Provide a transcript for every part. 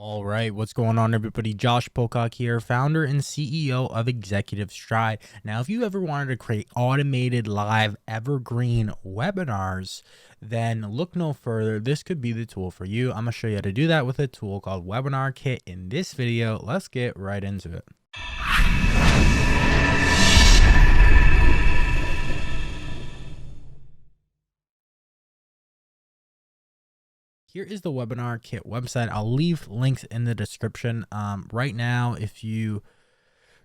All right, what's going on, everybody? Josh Pocock here, founder and CEO of Executive Stride. Now, if you ever wanted to create automated live evergreen webinars, then look no further. This could be the tool for you. I'm going to show you how to do that with a tool called WebinarKit in this video. Let's get right into it. Here is the WebinarKit website. I'll leave links in the description. Right now, if you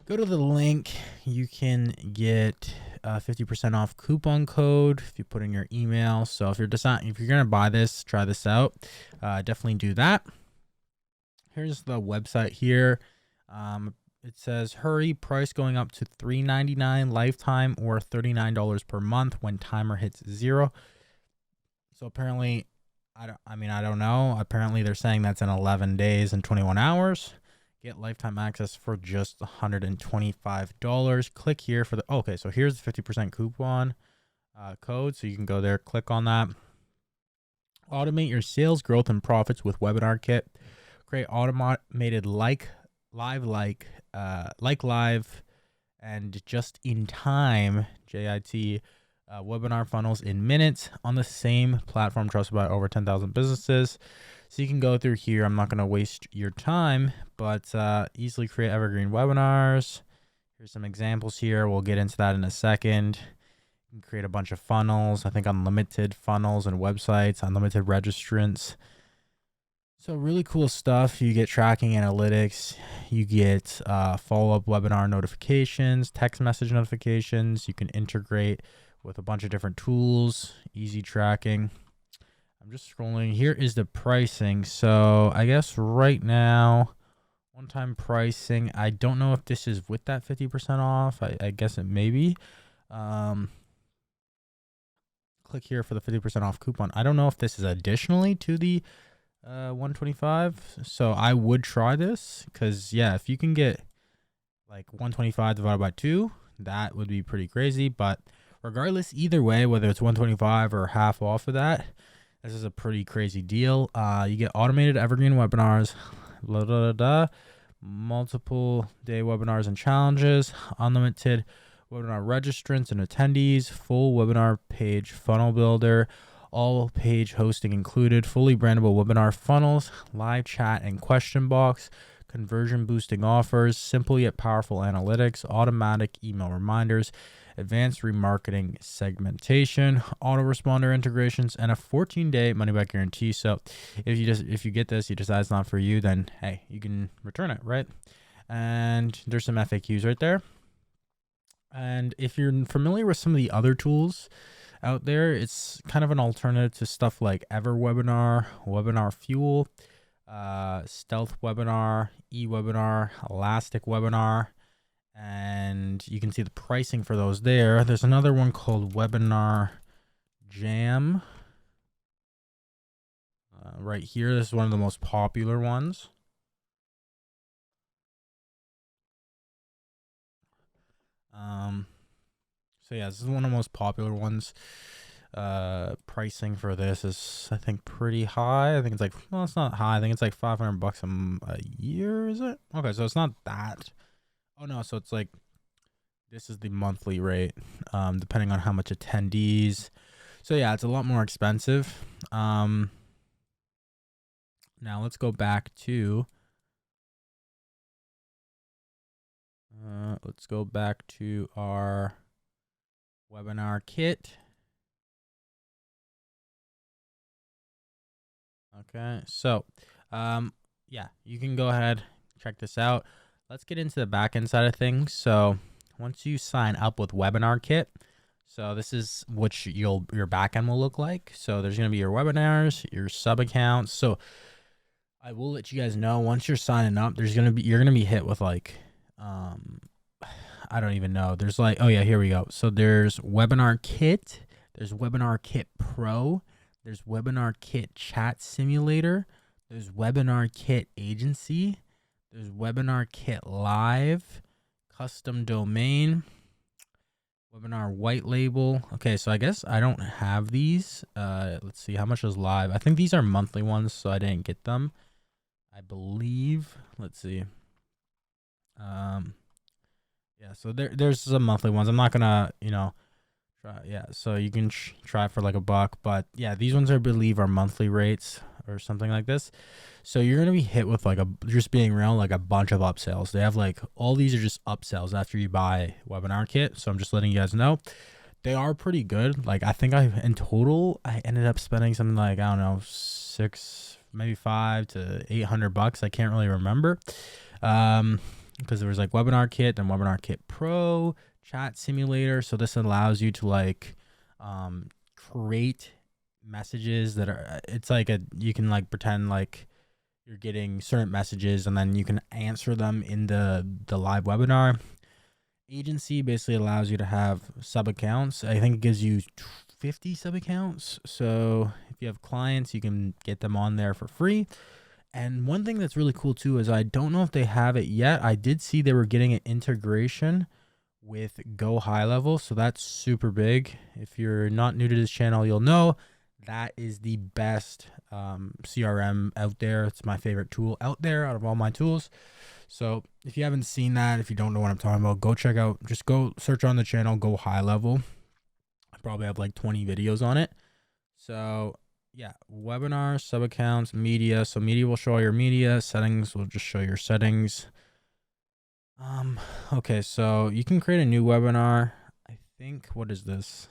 go to the link, you can get 50% off coupon code if you put in your email. So if you're gonna buy this, try this out. Definitely do that. Here's the website here. It says hurry, price going up to $3.99 lifetime or $39 per month when timer hits 0. So apparently, I don't know. Apparently they're saying that's in 11 days and 21 hours. Get lifetime access for just $125. Click here for the, okay, so here's the 50% coupon code. So you can go there, click on that. Automate your sales growth and profits with WebinarKit. Create automated live and just in time, JIT, webinar funnels in minutes on the same platform trusted by over 10,000 businesses. So you can go through here. I'm not going to waste your time, but easily create evergreen webinars. Here's some examples here. We'll get into that in a second. You can create a bunch of funnels. I think unlimited funnels and websites, unlimited registrants. So really cool stuff. You get tracking analytics. You get follow-up webinar notifications, text message notifications. You can integrate with a bunch of different tools, easy tracking. I'm just scrolling. Here is the pricing. So I guess right now, one-time pricing. I don't know if this is with that 50% off. I guess it may be. Click here for the 50% off coupon. I don't know if this is additionally to the 125. So I would try this because, yeah, if you can get like 125 divided by 2, that would be pretty crazy. But regardless, either way, whether it's 125 or half off of that, this is a pretty crazy deal. You get automated evergreen webinars, multiple day webinars and challenges, unlimited webinar registrants and attendees, full webinar page funnel builder, all page hosting included, fully brandable webinar funnels, live chat and question box, conversion boosting offers, simple yet powerful analytics, automatic email reminders, advanced remarketing segmentation, autoresponder integrations, and a 14-day money-back guarantee. So if you get this, you decide it's not for you, then hey, you can return it, right? And there's some FAQs right there. And if you're familiar with some of the other tools out there, it's kind of an alternative to stuff like EverWebinar, Webinar Fuel, Stealth Webinar, eWebinar, Elastic Webinar, and you can see the pricing for those there. There's another one called WebinarJam. Right here, this is one of the most popular ones. So yeah, this is one of the most popular ones. Pricing for this is, I think, pretty high. I think it's like, well, it's not high. I think it's like $500 a year, is it? Okay, so it's not that. Oh no, so it's like, this is the monthly rate, depending on how much attendees. So yeah, it's a lot more expensive. Now let's go back to, our WebinarKit. Okay, so yeah, you can go ahead, check this out. Let's get into the backend side of things. So once you sign up with WebinarKit, so this is what your backend will look like. So there's going to be your webinars, your sub accounts. So I will let you guys know once you're signing up, you're going to be hit with like, I don't even know. There's like, oh yeah, here we go. So there's WebinarKit, there's WebinarKit Pro, there's WebinarKit Chat Simulator, there's WebinarKit Agency, there's WebinarKit Live, Custom Domain, Webinar White Label. Okay, so I guess I don't have these. Let's see, how much is Live? I think these are monthly ones, so I didn't get them. I I believe. Let's see. Yeah, so there's some monthly ones. I'm not gonna, try. Yeah, so you can try for like $1, but yeah, these ones I believe are monthly rates or something like this. So you're gonna be hit with like just being real, like a bunch of upsells. They have like all these are just upsells after you buy WebinarKit. So I'm just letting you guys know. They are pretty good. Like I think in total I ended up spending something like, I don't know, maybe $500 to $800. I can't really remember. Because there was like WebinarKit and WebinarKit Pro, chat simulator. So this allows you to like create messages that are, it's like you can like pretend like you're getting certain messages and then you can answer them in the live webinar. Agency basically allows you to have sub accounts. I think it gives you 50 sub accounts. So if you have clients, you can get them on there for free. And one thing that's really cool too is I don't know if they have it yet. I did see they were getting an integration with Go High Level. So that's super big. If you're not new to this channel, you'll know that is the best CRM out there. It's my favorite tool out there out of all my tools. So if you haven't seen that, if you don't know what I'm talking about, go check out, just go search on the channel, Go High Level. I probably have like 20 videos on it. So yeah, webinar, sub accounts, media. So media will show all your media. Settings will just show your settings. Okay, so you can create a new webinar. I think, what is this?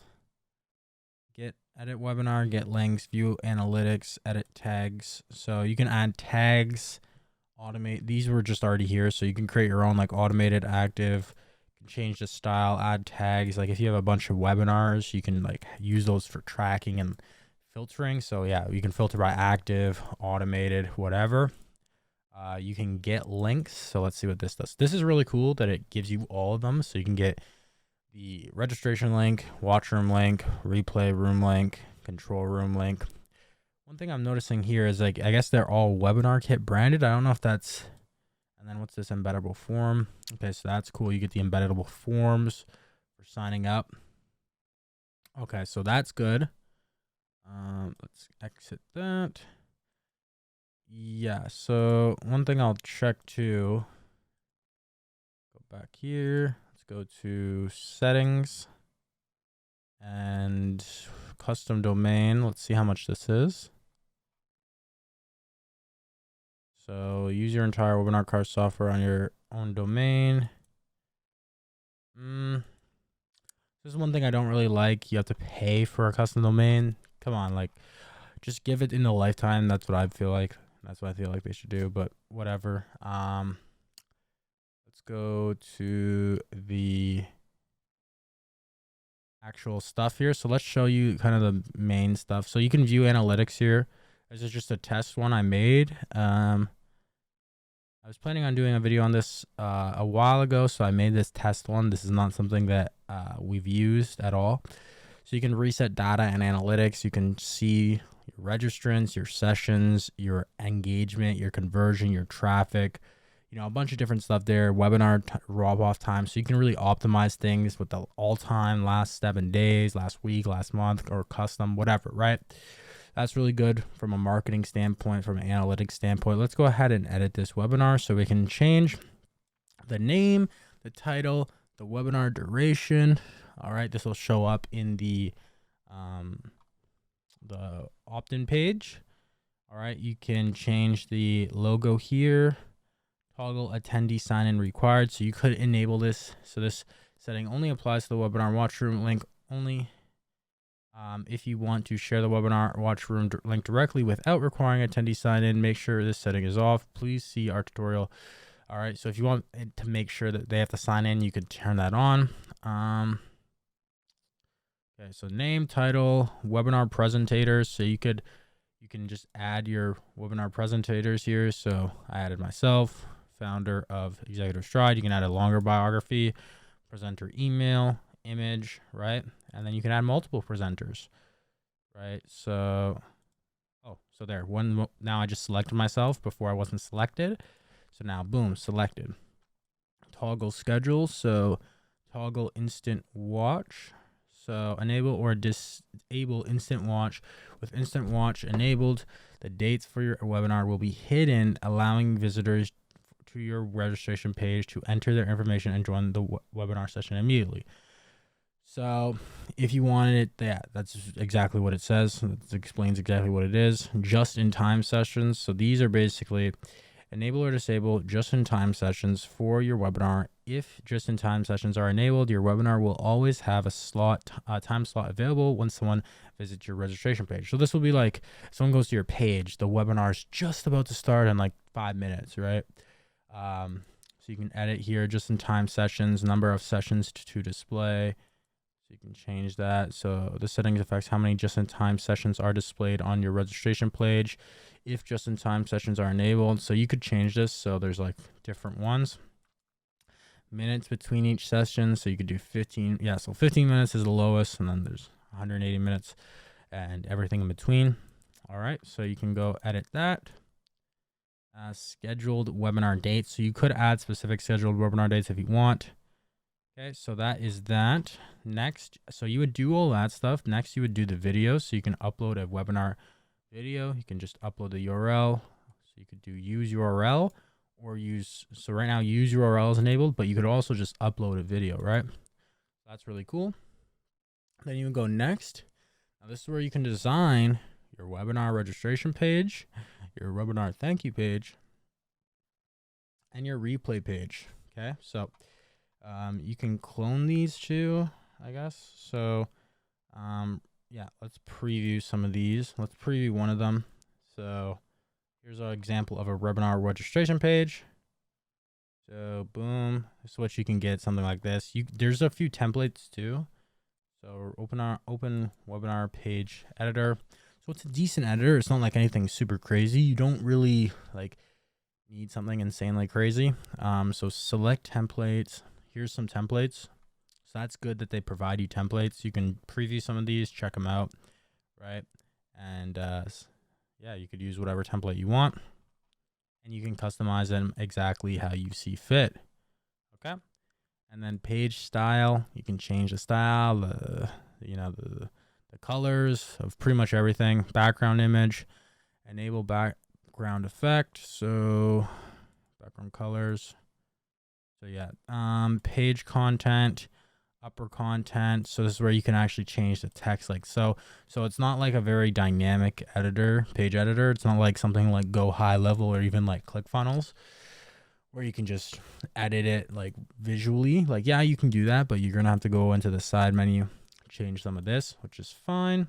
Edit webinar, get links, view analytics, edit tags. So you can add tags, automate. These were just already here. So you can create your own like automated active, you can change the style, add tags. Like if you have a bunch of webinars, you can like use those for tracking and filtering. So yeah, you can filter by active, automated, whatever. You can get links. So let's see what this does. This is really cool that it gives you all of them. So you can get the registration link, watch room link, replay room link, control room link. One thing I'm noticing here is like, I guess they're all WebinarKit branded. I don't know if that's, and then what's this embeddable form? Okay, so that's cool. You get the embeddable forms for signing up. Okay, so that's good. Let's exit that. Yeah, so one thing I'll check too. Go back here. Let's go to settings and custom domain. Let's see how much this is. So use your entire webinar card software on your own domain. This is one thing I don't really like. You have to pay for a custom domain. Come on, like just give it in the lifetime. That's what I feel like. That's what I feel like they should do, but whatever. Let's go to the actual stuff here. So let's show you kind of the main stuff. So you can view analytics here. This is just a test one I made. I was planning on doing a video on this a while ago, so I made this test one. This is not something that we've used at all. So you can reset data and analytics. You can see your registrants, your sessions, your engagement, your conversion, your traffic, a bunch of different stuff there. Webinar drop off time. So you can really optimize things with the all time, last 7 days, last week, last month, or custom, whatever, right? That's really good from a marketing standpoint, from an analytics standpoint. Let's go ahead and edit this webinar so we can change the name, the title, the webinar duration. All right, this will show up in the opt-in page. All right, you can change the logo here. Toggle attendee sign-in required. So you could enable this. So this setting only applies to the webinar watch room link only. If you want to share the webinar watch room link directly without requiring attendee sign-in, make sure this setting is off. Please see our tutorial. All right, so if you want it to make sure that they have to sign in, you could turn that on. Okay, so name, title, webinar presentators. So you can just add your webinar presentators here. So I added myself, founder of Executive Stride. You can add a longer biography, presenter email, image, right? And then you can add multiple presenters, right? So, so there. Now I just selected myself. Before I wasn't selected. So now, boom, selected. Toggle schedule. So toggle instant watch. So enable or disable instant watch. With instant watch enabled, the dates for your webinar will be hidden, allowing visitors to your registration page to enter their information and join the webinar session immediately. So if you wanted it, that's exactly what it says. It explains exactly what it is. Just-in-time sessions. So these are basically enable or disable just-in-time sessions for your webinar. If just-in-time sessions are enabled, your webinar will always have a time slot available when someone visits your registration page. So this will be like someone goes to your page, the webinar is just about to start in like 5 minutes, right? So you can edit here just-in-time sessions, number of sessions to display. So you can change that. So the settings affects how many just-in-time sessions are displayed on your registration page if just-in-time sessions are enabled. So you could change this. So there's like different ones. Minutes between each session. So you could do 15. Yeah, so 15 minutes is the lowest, and then there's 180 minutes and everything in between. All right, so you can go edit that. Scheduled webinar dates. So you could add specific scheduled webinar dates if you want. Okay, so that is that. Next, so you would do all that stuff. Next, you would do the video. So you can upload a webinar video. You can just upload the URL. So you could do use URL or use, so right now use URL is enabled, but you could also just upload a video, right? That's really cool. Then you would go next. Now this is where you can design your webinar registration page, your webinar thank you page, and your replay page. Okay, so you can clone these two, I guess. So yeah, let's preview some of these. Let's preview one of them. So here's an example of a webinar registration page. So boom, this is what you can get, something like this. There's a few templates too. So open webinar page editor. So it's a decent editor. It's not like anything super crazy. You don't really like need something insanely crazy. So select templates. Here's some templates. So that's good that they provide you templates. You can preview some of these, check them out, right? And yeah, you could use whatever template you want, and you can customize them exactly how you see fit. Okay. And then page style, you can change the style, the colors of pretty much everything. Background image, enable background effect. So background colors. So yeah, page content, upper content. So this is where you can actually change the text like so. So it's not like a very dynamic editor, page editor. It's not like something like Go High Level or even like ClickFunnels, where you can just edit it like visually. Like, yeah, you can do that, but you're gonna have to go into the side menu, change some of this, which is fine.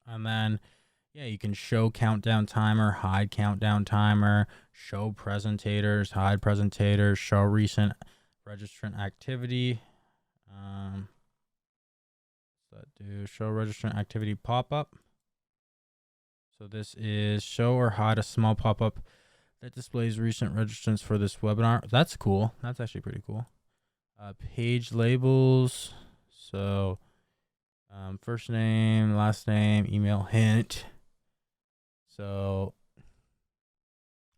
And then yeah, you can show countdown timer, hide countdown timer, show presentators, hide presentators, show recent registrant activity. What's that do? Show registrant activity pop-up. So this is show or hide a small pop-up that displays recent registrants for this webinar. That's cool. That's actually pretty cool. Page labels. So first name, last name, email, hint. So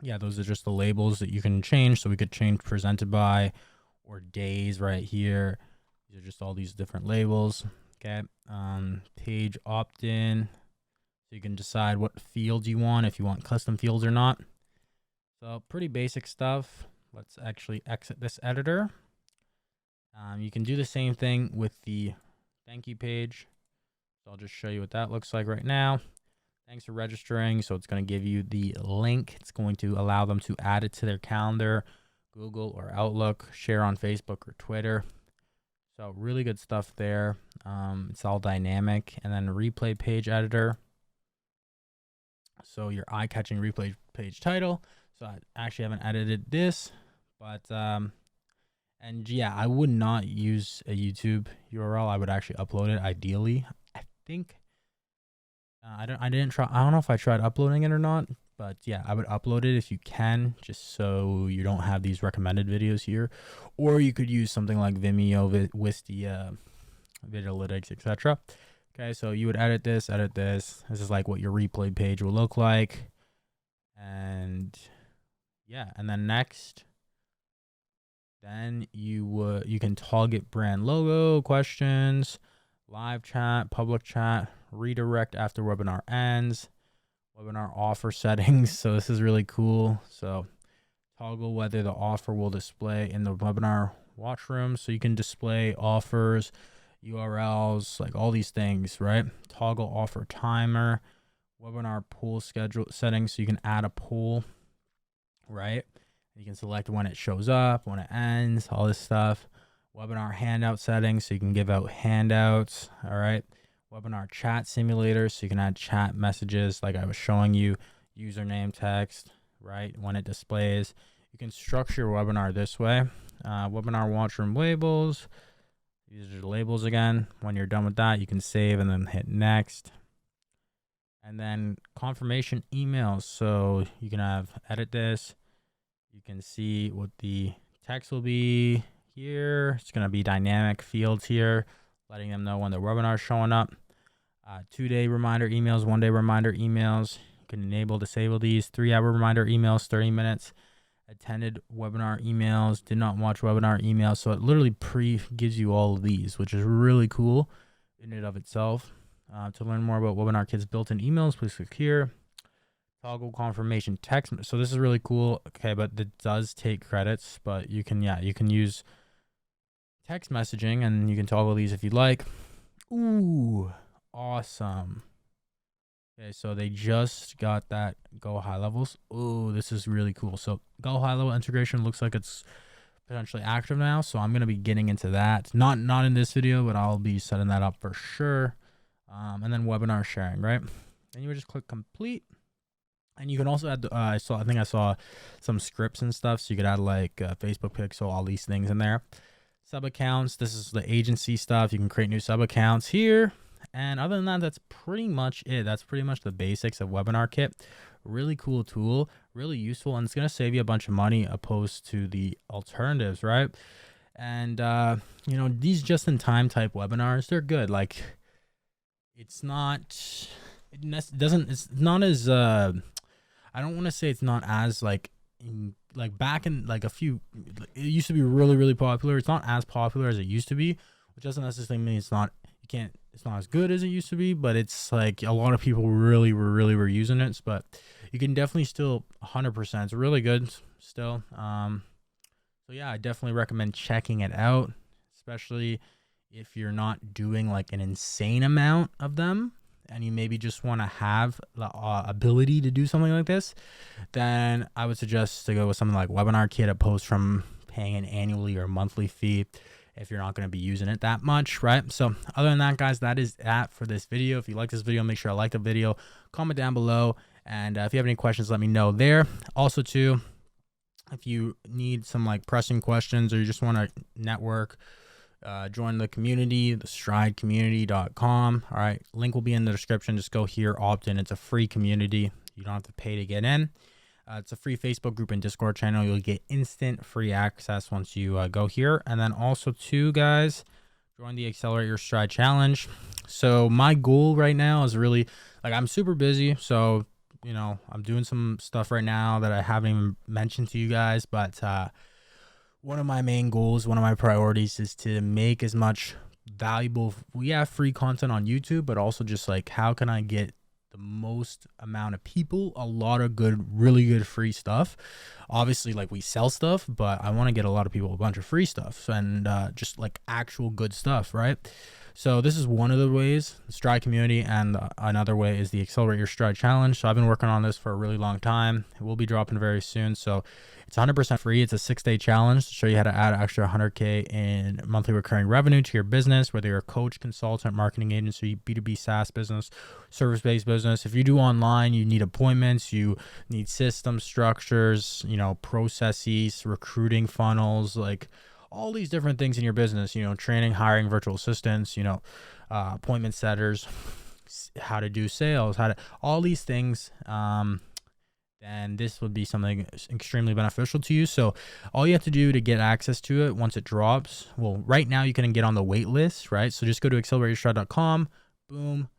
yeah, those are just the labels that you can change. So we could change presented by or days right here. These are just all these different labels. Okay. Page opt-in. So you can decide what fields you want, if you want custom fields or not. So pretty basic stuff. Let's actually exit this editor. You can do the same thing with the thank you page. So I'll just show you what that looks like right now. Thanks for registering. So it's going to give you the link. It's going to allow them to add it to their calendar, Google or Outlook, share on Facebook or Twitter. So really good stuff there. It's all dynamic. And then replay page editor. So your eye-catching replay page title. So I actually haven't edited this, but and yeah, I would not use a YouTube URL. I would actually upload it ideally. I think I don't know if I tried uploading it or not, but yeah, I would upload it if you can, just so you don't have these recommended videos here. Or you could use something like Vimeo, Wistia, Videolytics, etc. Okay, so you would edit this. This is like what your replay page will look like. And yeah, and then next, then you can target brand logo, questions, live chat, public chat, redirect after webinar ends, webinar offer settings. So this is really cool. So toggle whether the offer will display in the webinar watch room. So you can display offers, URLs, like all these things, right? Toggle offer timer, webinar pool schedule settings. So you can add a pool, right? You can select when it shows up, when it ends, all this stuff. Webinar handout settings, so you can give out handouts. All right. Webinar chat simulator, so you can add chat messages like I was showing you, username text, right, when it displays. You can structure your webinar this way. Webinar watchroom labels. These are the labels again. When you're done with that, you can save and then hit next. And then confirmation emails. So you can have edit this. You can see what the text will be here. It's going to be dynamic fields here, letting them know when the webinar is showing up. 2-day reminder emails, 1-day reminder emails. You can enable, disable these. 3-hour reminder emails, 30 minutes. Attended webinar emails, did not watch webinar emails. So it literally gives you all of these, which is really cool in and of itself. To learn more about WebinarKit's built-in emails, please click here. Toggle confirmation text. So this is really cool. Okay, but it does take credits, but you can use text messaging and you can toggle these if you'd like. Ooh, awesome. Okay, so they just got that Go High Levels. Ooh, this is really cool. So Go High Level integration looks like it's potentially active now. So I'm going to be getting into that. Not in this video, but I'll be setting that up for sure. And then webinar sharing, right? And you would just click complete. And you can also add, I think I saw some scripts and stuff. So you could add like Facebook Pixel, all these things in there. Sub accounts. This is the agency stuff. You can create new sub accounts here. And other than that, that's pretty much it. That's pretty much the basics of WebinarKit. Really cool tool, really useful. And it's going to save you a bunch of money opposed to the alternatives, right? And, you know, these just-in-time type webinars, they're good. Like, it's not as, I don't want to say it's not as like back in like it used to be really, really popular. It's not as popular as it used to be, which doesn't necessarily mean it's not as good as it used to be, but it's like a lot of people really were using it. But you can definitely still 100%. It's really good still. So yeah, I definitely recommend checking it out, especially if you're not doing like an insane amount of them and you maybe just want to have the ability to do something like this, then I would suggest to go with something like WebinarKit, opposed from paying an annually or monthly fee if you're not going to be using it that much, right? So other than that, guys, that is that for this video. If you like this video, make sure to like the video, comment down below, and if you have any questions, let me know there. Also too, if you need some like pressing questions or you just want to network, join the community, the stridecommunity.com. All right, link will be in the description. Just go here, opt in. It's a free community. You don't have to pay to get in. It's a free Facebook group and Discord channel. You'll get instant free access once you go here. And then also too, guys, join the Accelerate Your Stride Challenge. So my goal right now is really, like, I'm super busy. So, you know, I'm doing some stuff right now that I haven't even mentioned to you guys. But one of my main goals, one of my priorities is to make as much valuable, we have free content on YouTube, but also just like, how can I get the most amount of people a lot of good, really good free stuff? Obviously, like, we sell stuff, but I want to get a lot of people a bunch of free stuff and just like actual good stuff, right? So this is one of the ways, the Stride community, and another way is the Accelerate Your Stride Challenge. So I've been working on this for a really long time. It will be dropping very soon. So it's 100% free. It's a 6-day challenge to show you how to add extra 100K in monthly recurring revenue to your business, whether you're a coach, consultant, marketing agency, B2B SaaS business, service-based business. If you do online, you need appointments, you need system structures, you know, processes, recruiting funnels, like all these different things in your business, you know, training, hiring, virtual assistants, you know, appointment setters, how to do sales, all these things. Then this would be something extremely beneficial to you. So all you have to do to get access to it once it drops, well, right now you can get on the wait list, right? So just go to accelerateyourstride.com, boom,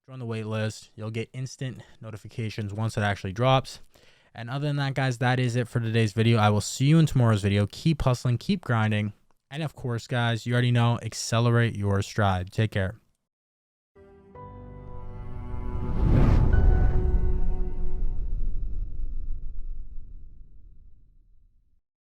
join the wait list. You'll get instant notifications once it actually drops. And other than that, guys, that is it for today's video. I will see you in tomorrow's video. Keep hustling, keep grinding. And of course, guys, you already know, accelerate your stride. Take care.